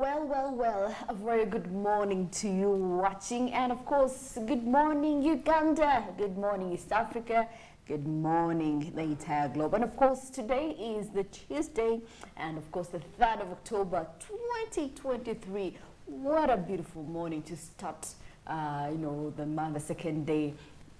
Well, a very good morning to you watching, and of course, good morning Uganda, good morning East Africa, good morning the entire globe. And of course, today is the Tuesday, and of course, the 3rd of October 2023. What a beautiful morning to start, the month, the second day,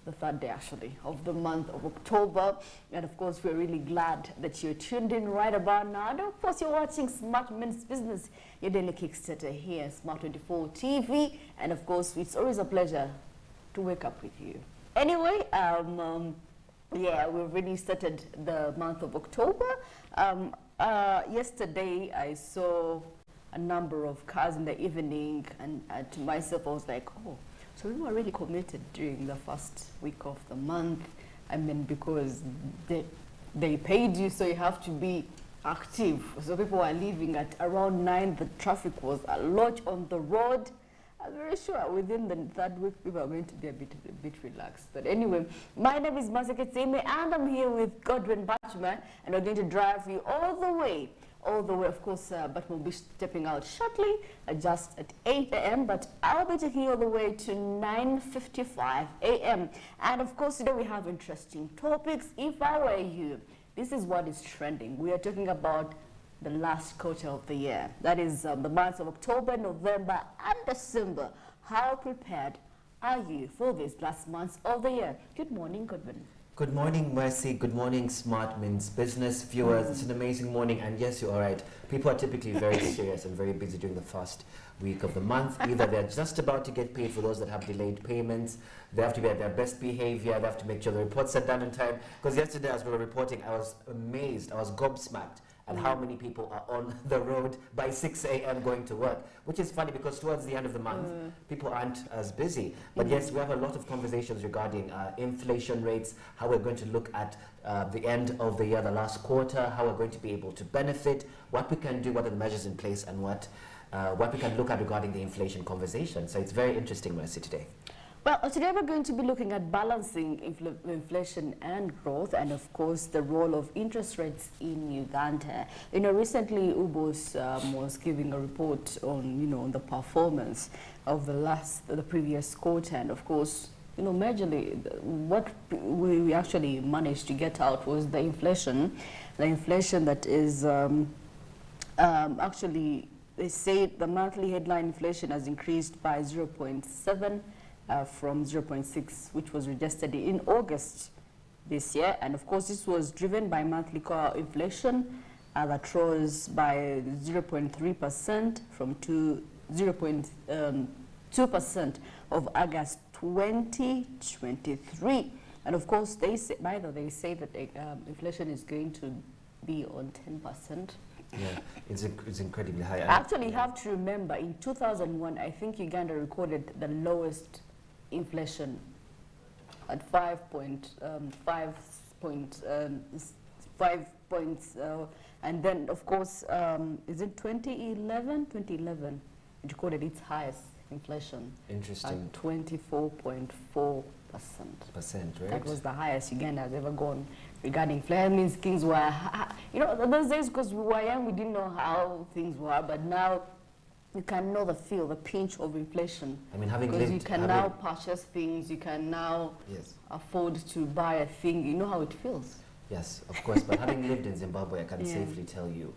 the third day actually of the month of October. And of course, we're really glad that you're tuned in right about now. And of course, you're watching Smart Men's Business, your daily kickstarter here, Smart 24 TV. And of course, it's always a pleasure to wake up with you. Anyway, we've really started the month of October. Yesterday, I saw a number of cars in the evening, and to myself, I was like, oh, so we were really committed during the first week of the month. I mean, because they paid you, so you have to be active. So people are leaving at around 9. The traffic was a lot on the road. I'm very sure within the third week, people are going to be a bit relaxed. But anyway, my name is Masake Tseme, and I'm here with Godwin Bachman, and we're going to drive you all the way, of course, but we'll be stepping out shortly, just at 8 a.m., but I'll be taking you all the way to 9:55 a.m. And of course, today we have interesting topics. If I were you, this is what is trending. We are talking about the last quarter of the year. That is the months of October, November, and December. How prepared are you for these last months of the year? Good morning, Godwin. Good morning, Mercy. Good morning, Smart Men's Business viewers. It's an amazing morning, and yes, you're all right. People are typically very serious and very busy during the first week of the month. Either they're just about to get paid for those that have delayed payments, they have to be at their best behavior, they have to make sure the reports are done in time. Because yesterday, as we were reporting, I was amazed, I was gobsmacked and how many people are on the road by 6 a.m. going to work, which is funny because towards the end of the month, people aren't as busy. But yes, we have a lot of conversations regarding inflation rates, how we're going to look at the end of the year, the last quarter, how we're going to be able to benefit, what we can do, what are the measures in place, and what we can look at regarding the inflation conversation. So it's very interesting, Mercy, today. Well, today we're going to be looking at balancing inflation and growth, and of course the role of interest rates in Uganda. Recently UBOS was giving a report on the performance of the previous quarter, and of course, majorly what we actually managed to get out was the inflation that is actually, they say the monthly headline inflation has increased by 0.7. From 0.6, which was registered in August this year. And of course, this was driven by monthly core inflation that rose by 0.3% from 0.2% of August 2023. And of course, they say that inflation is going to be on 10%. Yeah, it's incredibly high. Actually, you have to remember, in 2001, I think Uganda recorded the lowest inflation at 5.5 points, and then of course, is it 2011? 2011, it recorded its highest inflation. Interesting. At 24.4%. Right? That was the highest Uganda has ever gone regarding inflation. Means things were, those days, because we were young, we didn't know how things were, but now you can know the pinch of inflation. I mean, because you can now purchase things, you can now afford to buy a thing. You know how it feels. Yes, of course. But having lived in Zimbabwe, I can safely tell you,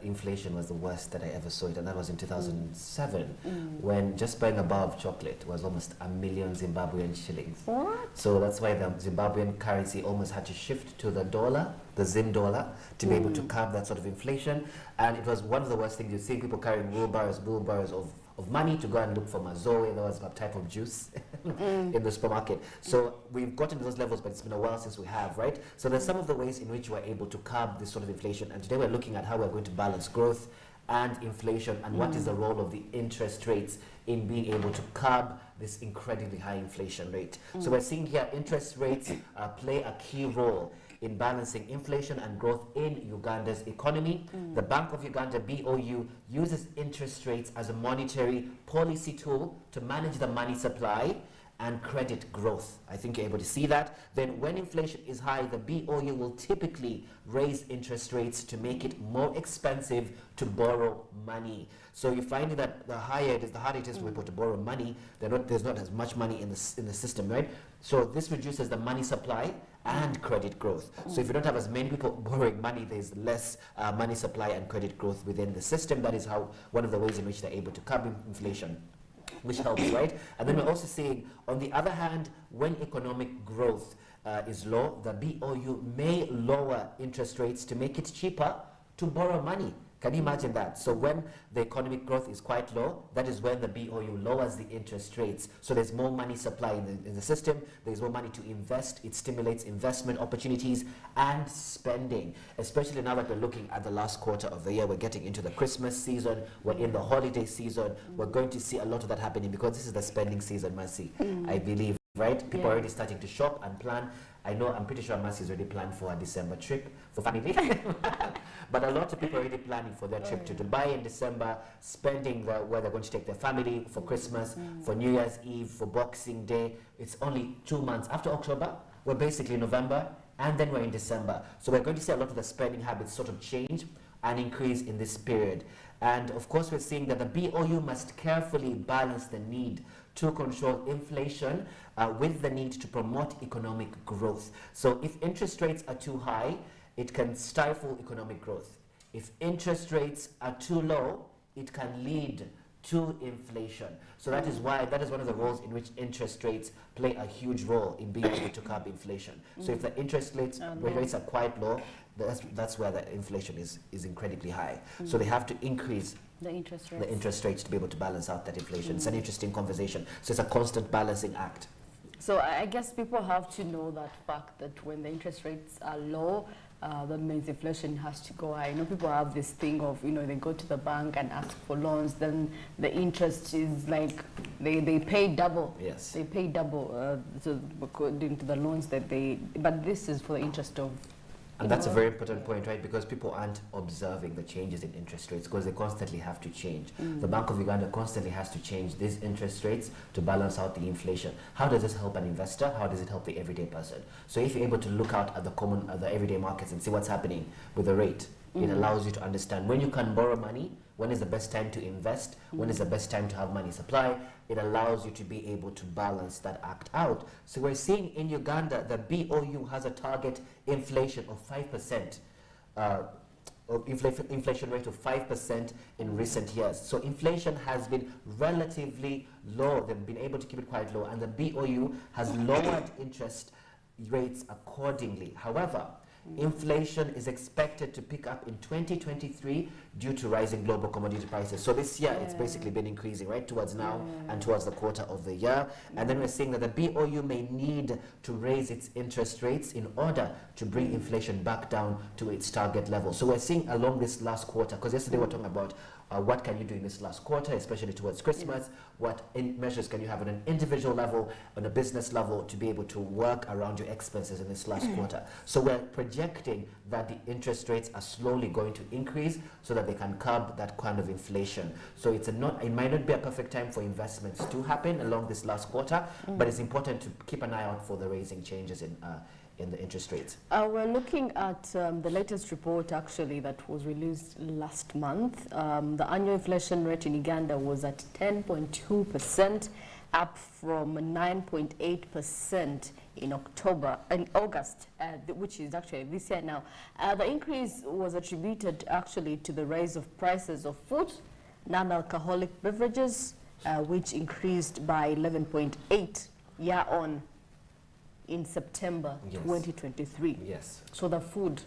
inflation was the worst that I ever saw it, and that was in 2007, when just buying a bar of chocolate was almost 1 million Zimbabwean shillings. What? So that's why the Zimbabwean currency almost had to shift to the dollar, the Zim dollar, to be able to curb that sort of inflation. And it was one of the worst things. You see people carrying wheelbarrows of money to go and look for mazoe, that was a type of juice in the supermarket. So we've gotten to those levels, but it's been a while since we have, right? So there's some of the ways in which we're able to curb this sort of inflation, and today we're looking at how we're going to balance growth and inflation, and what is the role of the interest rates in being able to curb this incredibly high inflation rate. So we're seeing here interest rates play a key role in balancing inflation and growth in Uganda's economy. The Bank of Uganda, BOU, uses interest rates as a monetary policy tool to manage the money supply and credit growth. I think you're able to see that. Then when inflation is high, the BOU will typically raise interest rates to make it more expensive to borrow money. So you find that the higher it is, the harder it is for people to borrow money. There's not as much money in the system, right? So this reduces the money supply and credit growth. So if you don't have as many people borrowing money, there's less money supply and credit growth within the system. That is how one of the ways in which they're able to curb inflation, which helps, right? And then we're also seeing, on the other hand, when economic growth is low, the BOU may lower interest rates to make it cheaper to borrow money. Can you imagine that? So when the economic growth is quite low, that is when the BOU lowers the interest rates. So there's more money supply in the system, there's more money to invest, it stimulates investment opportunities and spending. Especially now that we're looking at the last quarter of the year, we're getting into the Christmas season, we're in the holiday season, we're going to see a lot of that happening because this is the spending season, Mercy, I believe, right? People are already starting to shop and plan. I'm pretty sure Mercy is already planned for a December trip for family. But a lot of people are already planning for their trip to Dubai in December, spending where they're going to take their family for Christmas, for New Year's Eve, for Boxing Day. It's only 2 months. After October, we're basically November, and then we're in December. So we're going to see a lot of the spending habits sort of change and increase in this period. And of course, we're seeing that the BOU must carefully balance the need to control inflation with the need to promote economic growth. So if interest rates are too high, it can stifle economic growth. If interest rates are too low, it can lead to inflation. So that is one of the roles in which interest rates play a huge role in being able to curb inflation. So if the interest rates are quite low, that's where the inflation is incredibly high. So they have to increase the interest rates to be able to balance out that inflation. It's an interesting conversation. So it's a constant balancing act. So I guess people have to know that fact that when the interest rates are low, that means inflation has to go high. You know, people have this thing of, they go to the bank and ask for loans, then the interest is like, they pay double. Yes. They pay double according to the loans that but this is for the interest of. And that's a very important point, right? Because people aren't observing the changes in interest rates because they constantly have to change. The Bank of Uganda constantly has to change these interest rates to balance out the inflation. How does this help an investor? How does it help the everyday person? So if you're able to look out at the everyday markets and see what's happening with the rate, it allows you to understand when you can borrow money, when is the best time to invest, when is the best time to have money supply. It allows you to be able to balance that act out. So we're seeing in Uganda, the BOU has a target inflation of 5%, inflation rate of 5% in recent years. So inflation has been relatively low. They've been able to keep it quite low, and the BOU has lowered interest rates accordingly. However, inflation is expected to pick up in 2023 due to rising global commodity prices. So this year it's basically been increasing right towards now and towards the quarter of the year. And then we're seeing that the BOU may need to raise its interest rates in order to bring inflation back down to its target level. So we're seeing along this last quarter, because yesterday we were talking about what can you do in this last quarter, especially towards Christmas, what measures can you have on an individual level, on a business level, to be able to work around your expenses in this last quarter. So we're projecting that the interest rates are slowly going to increase so that they can curb that kind of inflation. So it might not be a perfect time for investments to happen along this last quarter, but it's important to keep an eye out for the raising changes in the interest rates. We're looking at the latest report actually that was released last month. The annual inflation rate in Uganda was at 10.2%, up from 9.8% in August, which is actually this year now. The increase was attributed actually to the rise of prices of food, non-alcoholic beverages, which increased by 11.8 year on in September 2023. Yes. So the food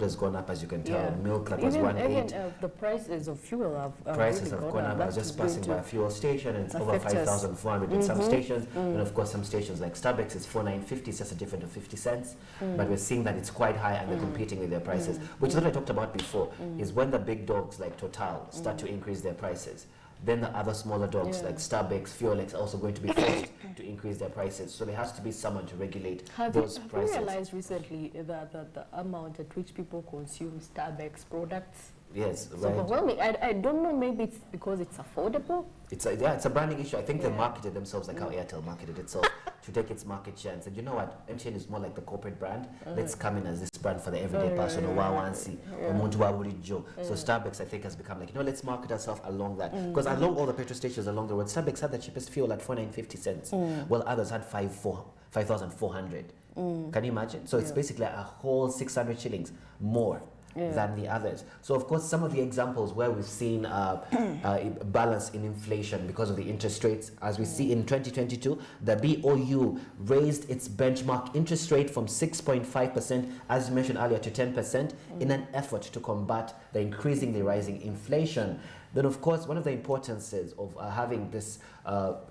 has gone up, as you can tell. Milk that was 1.8. The prices of fuel have prices really have gone up. I was just passing by a fuel station and it's over 5,400 in some stations. And of course some stations like Starbucks is 4,950, it's just a difference of 50 cents. But we're seeing that it's quite high and they're competing with their prices. Which is what I talked about before, is when the big dogs like Total start to increase their prices, then the other smaller dogs like Starbucks, Fuelex are also going to be forced to increase their prices. So there has to be someone to regulate those prices. Have you realized recently that the amount at which people consume Starbucks products? Yes, It's right. overwhelming. I don't know, maybe it's because it's affordable. It's a branding issue. I think they marketed themselves like how Airtel marketed itself to take its market share and said, you know what, MTN is more like the corporate brand. Let's come in as this brand for the everyday person, or Wawansi, or Muntu wa buli Joe. So Starbucks, I think, has become like, let's market ourselves along that. Because along all the petrol stations along the road, Starbucks had the cheapest fuel at 4.50 cents, while others had 5,400. Can you imagine? So it's basically a whole 600 shillings more than the others. So of course, some of the examples where we've seen balance in inflation because of the interest rates, as we see in 2022, the BOU raised its benchmark interest rate from 6.5%, as you mentioned earlier, to 10% in an effort to combat the increasingly rising inflation. Then, of course, one of the importances of having this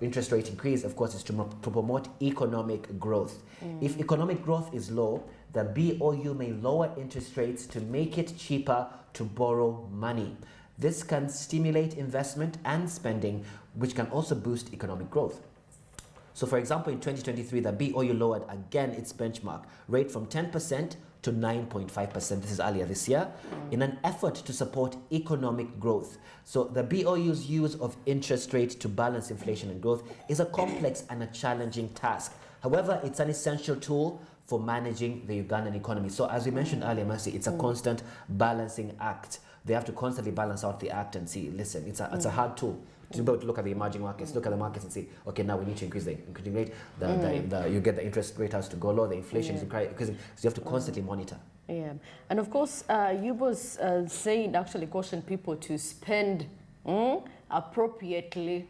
interest rate increase, of course, is to promote economic growth. If economic growth is low, the BOU may lower interest rates to make it cheaper to borrow money. This can stimulate investment and spending, which can also boost economic growth. So, for example, in 2023, the BOU lowered again its benchmark rate from 10% to 9.5%. This is earlier this year, in an effort to support economic growth. So the BOU's use of interest rates to balance inflation and growth is a complex and a challenging task. However, it's an essential tool for managing the Ugandan economy. So as we mentioned earlier, Mercy, it's a constant balancing act. They have to constantly balance out the act and see, listen, it's a hard tool to be able to look at the emerging markets, look at the markets and say, okay, now we need to increase the increasing rate. You get the interest rate has to go low, the inflation is increasing, so you have to constantly monitor. Yeah, and of course, you was saying, actually caution people to spend appropriately.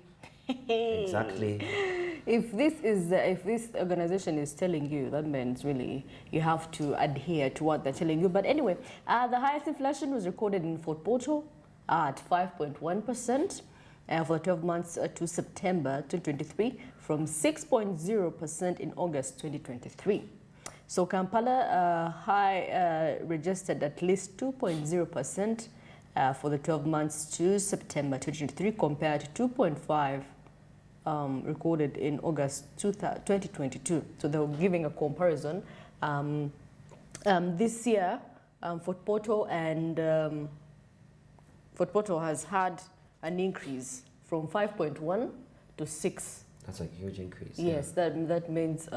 Exactly. If this organization is telling you, that means really you have to adhere to what they're telling you. But anyway, the highest inflation was recorded in Fort Portal at 5.1% for 12 months to September 2023, from 6.0% in August 2023. So Kampala high registered at least 2.0% for the 12 months to September 2023, compared to 2.5% recorded in August 2022. So they were giving a comparison. This year, Fort Portal has had an increase from 5.1 to 6. That's a huge increase. Yes, that means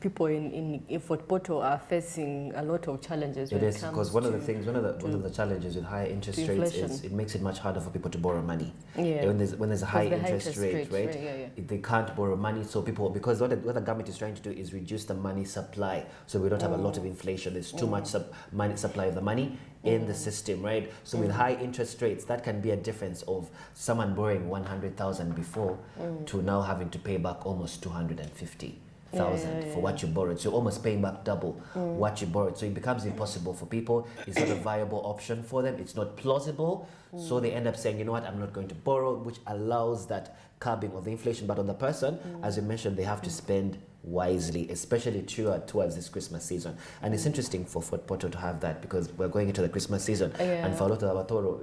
people in Fort Portal are facing a lot of challenges. It is, because one of the challenges with higher interest rates is it makes it much harder for people to borrow money. Yeah. When there's a high interest rate, right? They can't borrow money, so people, because what the government is trying to do is reduce the money supply, so we don't have a lot of inflation. There's too much supply of the money in the system, right? So with high interest rates, that can be a difference of someone borrowing 100,000 before to now having to pay back almost 250,000 for what you borrowed. So you're almost paying back double what you borrowed. So it becomes impossible for people. It's not a viable option for them. It's not plausible. So they end up saying, you know what, I'm not going to borrow, which allows that curbing of the inflation. But on the person, as you mentioned, they have to spend wisely, especially towards this Christmas season. And it's interesting for Fort Portal to have that, because we're going into the Christmas season, and for a lot of Abatoro,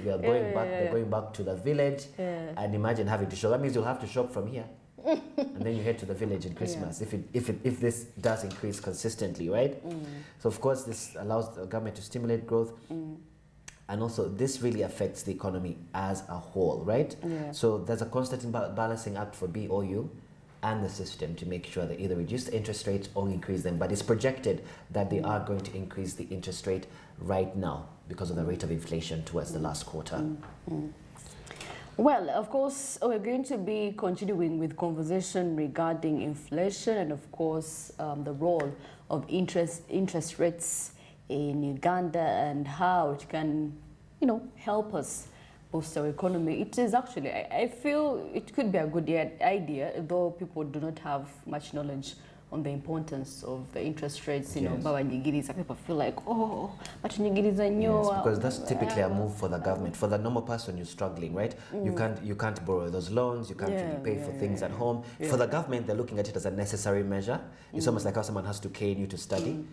they're going back to the village, and imagine having to shop. That means you'll have to shop from here, and then you head to the village in Christmas, if this does increase consistently, right? So of course this allows the government to stimulate growth. And also, this really affects the economy as a whole, right? So there's a constant balancing act for BOU and the system to make sure that either reduce the interest rates or increase them. But it's projected that they are going to increase the interest rate right now because of the rate of inflation towards the last quarter. Well, of course, we're going to be continuing with conversation regarding inflation and, of course, the role of interest rates in Uganda and how it can, help us boost our economy. It is actually, I feel it could be a good idea, though people do not have much knowledge on the importance of the interest rates. Baba Nyigiriza, people feel like, oh, but Nyigiriza nyo. Yes, because that's typically a move for the government. For the normal person, you're struggling, right? You can't borrow those loans. You can't really pay for things at home. For the government, they're looking at it as a necessary measure. It's almost like how someone has to cane you to study.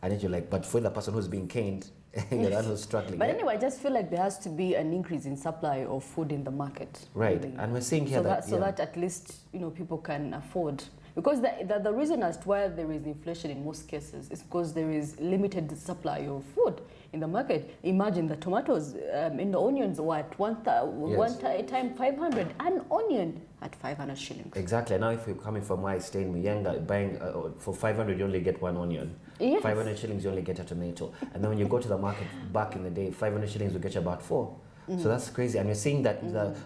And then you're like, but for the person who's being caned, you're the one who's struggling. But anyway, I just feel like there has to be an increase in supply of food in the market. Right, really. And we're seeing here that at least people can afford. Because the reason as to why there is inflation in most cases is because there is limited supply of food. in the market. Imagine the tomatoes and the onions were at one time 500, an onion at 500 shillings. Exactly. Now, if you're coming from where I stay in Muyenga, buying for 500, you only get one onion. Yes. 500 shillings, you only get a tomato. And then when you go to the market back in the day, 500 shillings will get you about 4. So that's crazy. And we're seeing that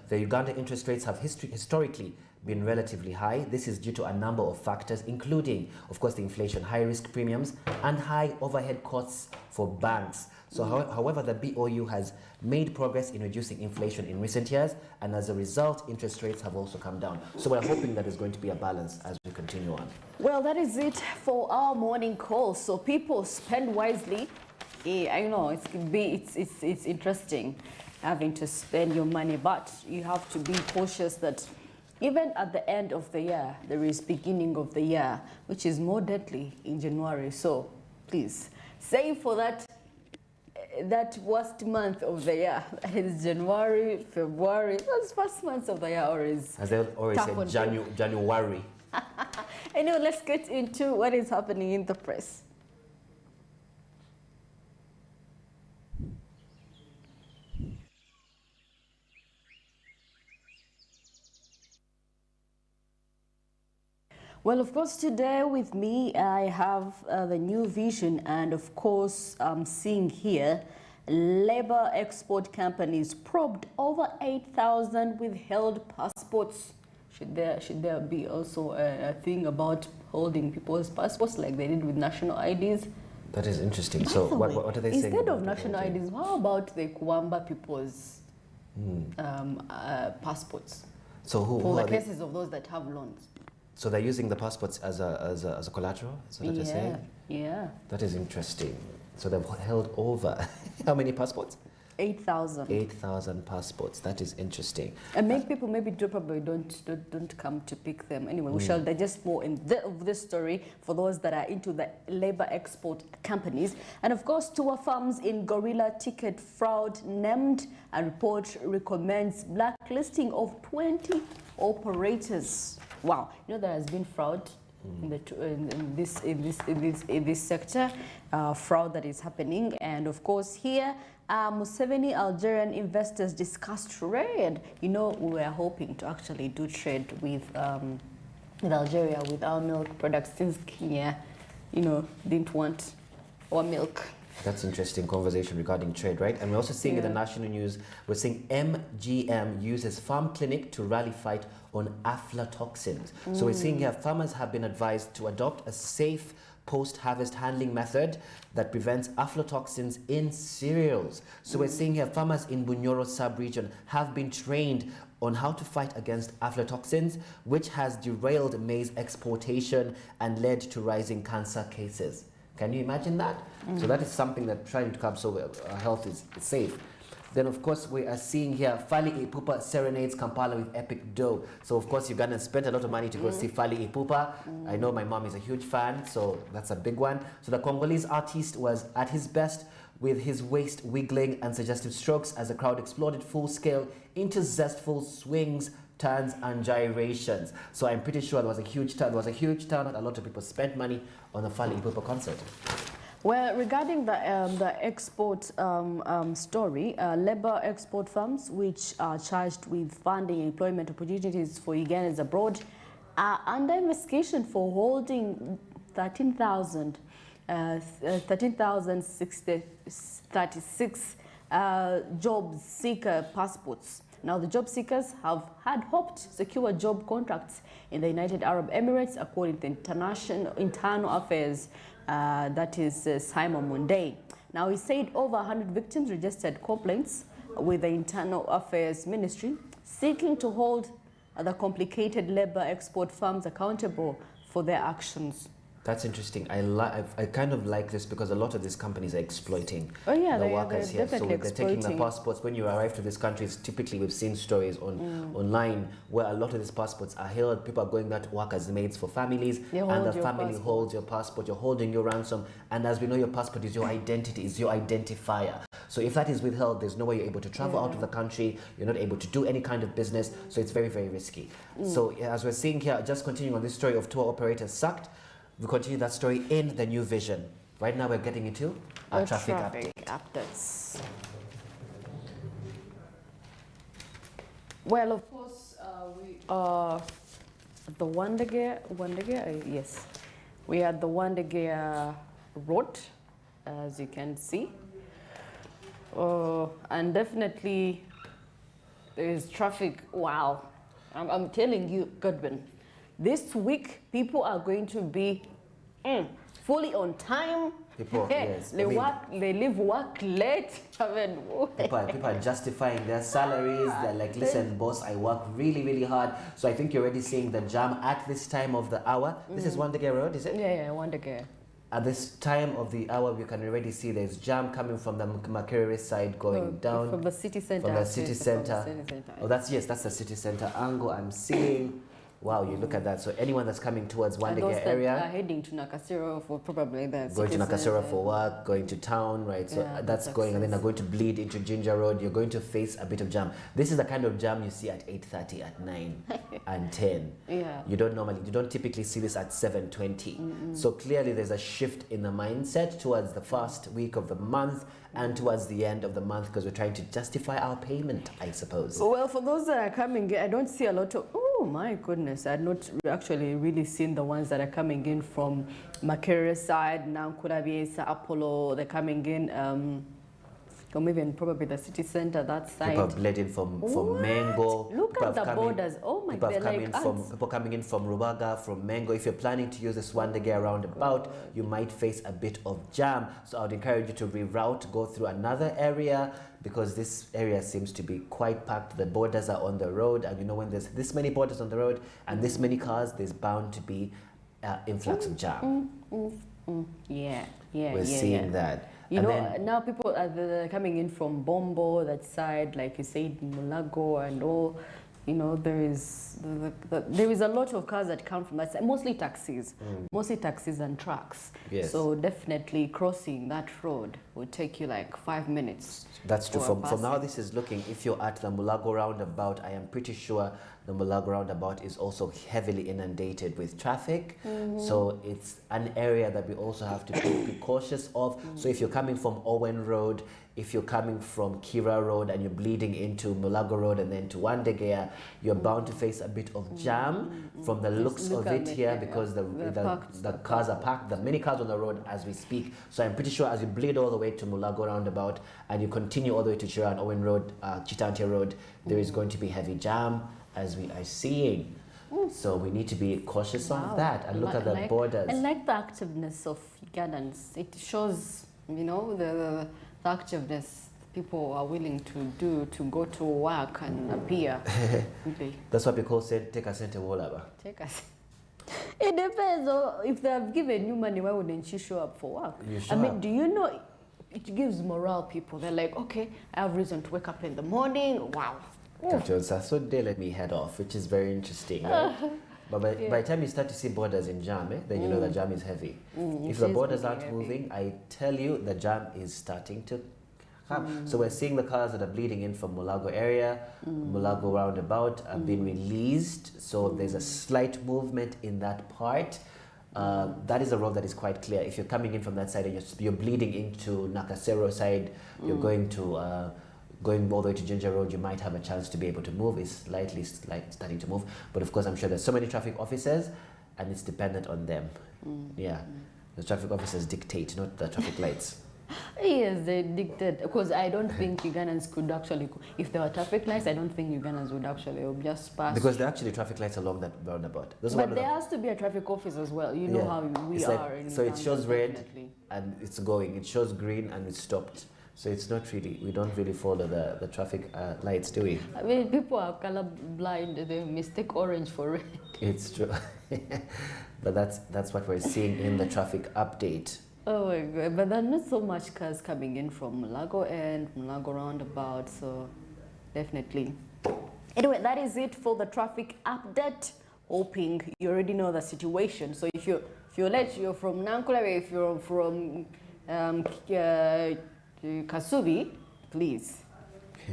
the Uganda interest rates have historically been relatively high. This is due to a number of factors, including, of course, the inflation, high risk premiums, and high overhead costs for banks. So, however, the BOU has made progress in reducing inflation in recent years, and as a result, interest rates have also come down. So we're hoping that there's going to be a balance as we continue on. Well, that is it for our morning call. So people spend wisely. I know it's interesting having to spend your money, but you have to be cautious that even at the end of the year, there is beginning of the year, which is more deadly in January. So please save for that worst month of the year. That is January, February. Those first months of the year always. As they always say, January. Anyway, let's get into what is happening in the press. Well, of course, today with me, I have the New Vision, and of course, I'm seeing here, labor export companies probed over 8,000 withheld passports. Should there be also a thing about holding people's passports like they did with national IDs? That is interesting. So what are they saying? Instead of national IDs, how about the Kuamba people's passports? So who for are the cases of those that have loans? So they're using the passports as a collateral? Is that what you're saying? Yeah. That is interesting. So they've held over how many passports? 8,000. 8,000 passports. That is interesting. And many people maybe probably don't come to pick them. Anyway, we shall digest more of this story for those that are into the labor export companies. And of course, tour firms in gorilla ticket fraud named. A report recommends blacklisting of 20 operators. Wow, you know there has been fraud in this sector, fraud that is happening, and of course here, Museveni Algerian investors discuss trade. You know, we were hoping to actually do trade with Algeria with our milk products since Kenya, you know, didn't want our milk. That's interesting conversation regarding trade, right? And we're also seeing in the national news, we're seeing MGM uses farm clinic to rally fight on aflatoxins. So we're seeing here farmers have been advised to adopt a safe post-harvest handling method that prevents aflatoxins in cereals. So we're seeing here farmers in Bunyoro sub-region have been trained on how to fight against aflatoxins, which has derailed maize exportation and led to rising cancer cases. Can you imagine that? So that is something that trying to curb so our health is safe. Then, of course, we are seeing here Fali Ipupa serenades Kampala with epic dough. So, of course, Ugandans spent a lot of money to go see Fali Ipupa. I know my mom is a huge fan, so that's a big one. So the Congolese artist was at his best with his waist wiggling and suggestive strokes as the crowd exploded full scale into zestful swings, turns and gyrations. So I'm pretty sure there was a huge turnout. A lot of people spent money on the Fali Ipupa concert. Well, regarding the export story, labor export firms which are charged with funding employment opportunities for Ugandans abroad are under investigation for holding 13,036 job seeker passports. Now, the job seekers had hoped to secure job contracts in the United Arab Emirates, according to Internal Affairs, that is Simon Monday. Now, he said over 100 victims registered complaints with the Internal Affairs Ministry, seeking to hold the complicated labor export firms accountable for their actions. That's interesting. I kind of like this because a lot of these companies are exploiting the workers here. So they're taking the passports. When you arrive to these countries, typically we've seen stories online where a lot of these passports are held. People are going there to work as maids for families, and the family holds your passport. You're holding your ransom, and as we know, your passport is your identity, is your identifier. So if that is withheld, there's no way you're able to travel out of the country. You're not able to do any kind of business. So it's very, very risky. So as we're seeing here, just continuing on this story of tour operators sacked. We continue that story in the New Vision. Right now we're getting into our traffic update. updates. Well, of course, we are at the Wandegea, yes. We are at the Wandegea Road, as you can see. And definitely there is traffic. Wow. I'm telling you, Godwin, this week people are going to be fully on time. People, yes. They leave work late. People are justifying their salaries. They're like, listen, boss, I work really, really hard. So I think you're already seeing the jam at this time of the hour. This is Wandegea Road, is it? Yeah, Wandegea. At this time of the hour, we can already see there's jam coming from the Makerere side going down. From the city center. From the city center. Oh, that's the city center angle I'm seeing. Wow, you look at that. So anyone that's coming towards Wandegea area, are heading to Nakasero for probably the going to Nakasero for work, going to town, right? So that's going, and then are going to bleed into Ginger Road. You're going to face a bit of jam. This is the kind of jam you see at 8:30, at 9, and 10. Yeah. You don't typically see this at 7:20. So clearly there's a shift in the mindset towards the first week of the month and towards the end of the month, because we're trying to justify our payment, I suppose. Well, for those that are coming, I don't see a lot of, oh my goodness, I've not actually really seen the ones that are coming in from Makerere side, Nankulabiesa, Apollo, they're coming in, or even probably the city center, that side. People have bled in from Mango. Look people at the borders. Oh my God. People coming in from Rubaga, from Mango. If you're planning to use this Wandegea roundabout, you might face a bit of jam. So I would encourage you to reroute, go through another area, because this area seems to be quite packed. The borders are on the road, and you know, when there's this many borders on the road and this many cars, there's bound to be influx of jam. We're seeing that. You know, now people are coming in from Bombo, that side, like you said, Mulago and all. You know, there is a lot of cars that come from that side, mostly taxis and trucks. Yes. So definitely crossing that road will take you like 5 minutes. That's true. From how this is looking, if you're at the Mulago roundabout, I am pretty sure the Mulago roundabout is also heavily inundated with traffic. So it's an area that we also have to be cautious of. So if you're coming from Owen Road, if you're coming from Kira Road and you're bleeding into Mulago Road and then to Wandegea, you're bound to face a bit of jam from the looks of it here, because the cars are packed. There are many cars on the road as we speak. So I'm pretty sure as you bleed all the way to Mulago roundabout and you continue all the way to Chira and Owen Road, Chitantia Road, there is going to be heavy jam, as we are seeing. So we need to be cautious of that and look at the borders. I like the activeness of Ugandans. It shows, you know, the activeness people are willing to do to go to work and appear. Really. That's what we call take a cent of Take us. It depends. If they have given you money, why wouldn't you show up for work? I mean, do you know, it gives morale people. They're like, okay, I have reason to wake up in the morning. Wow. So they let me head off, which is very interesting. Right? But by the time you start to see borders in jam, then you know the jam is heavy. If the borders aren't moving, I tell you, the jam is starting to come. So we're seeing the cars that are bleeding in from Mulago area, Mulago roundabout are being released. So there's a slight movement in that part. That is a road that is quite clear. If you're coming in from that side and you're bleeding into Nakasero side, you're going to going all the way to Ginger Road, you might have a chance to be able to move. It's slightly starting to move. But of course, I'm sure there's so many traffic officers and it's dependent on them. The traffic officers dictate, not the traffic lights. Yes, they dictate. Because I don't think Ugandans could actually, if there were traffic lights, I don't think Ugandans would actually just pass. Because there are actually traffic lights along that roundabout. But there has to be a traffic office as well. You know how we are. So it shows red and it's going. It shows green and it's stopped. So it's not really, we don't really follow the traffic lights, do we? I mean, people are color blind. They mistake orange for red. It's true. But that's what we're seeing in the traffic update. Oh my God, but there are not so much cars coming in from Mulago and Mulago roundabout, so definitely. Anyway, that is it for the traffic update. Hoping you already know the situation. So if you're from Nankulawe, if you're from Kasubi, please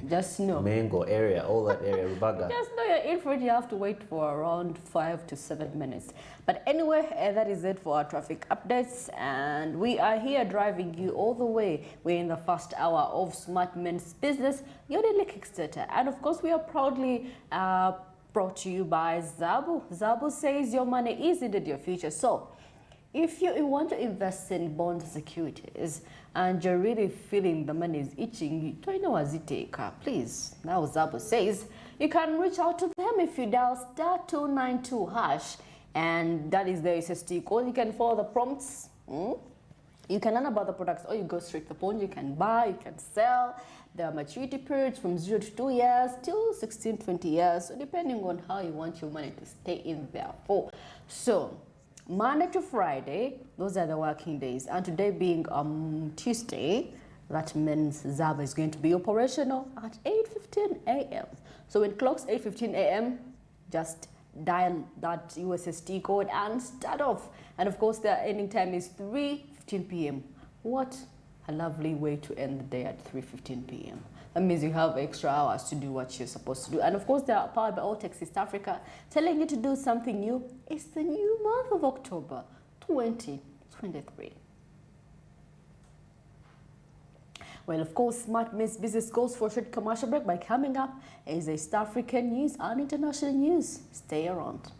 Just know. Mango area, all that area, Rubaga. Just know you're in for it. You have to wait for around 5 to 7 minutes. But anyway, that is it for our traffic updates. And we are here driving you all the way. We're in the first hour of Smart Men's Business. You're the Kickstarter. And of course, we are proudly brought to you by Zabu. Zabu says your money is indeed your future. So if you want to invest in bond securities and you're really feeling the money is itching, please, now Zabu says, you can reach out to them if you dial *292#, and that is the SST code. You can follow the prompts. You can learn about the products, or you go straight to the point. You can buy, you can sell. There are maturity periods from 0 to 2 years till 16, 20 years, so depending on how you want your money to stay in there for. So Monday to Friday, those are the working days. And today being Tuesday, that means Zabu is going to be operational at 8:15 a.m. So when it clocks 8:15 a.m., just dial that USSD code and start off. And of course, the ending time is 3:15 p.m. What a lovely way to end the day at 3:15 p.m. That means you have extra hours to do what you're supposed to do. And of course, they are powered by Otex East Africa, telling you to do something new. It's the new month of October 2023. Well, of course, Smart Men's Business goes for a short commercial break. By coming up is East African news and international news. Stay around.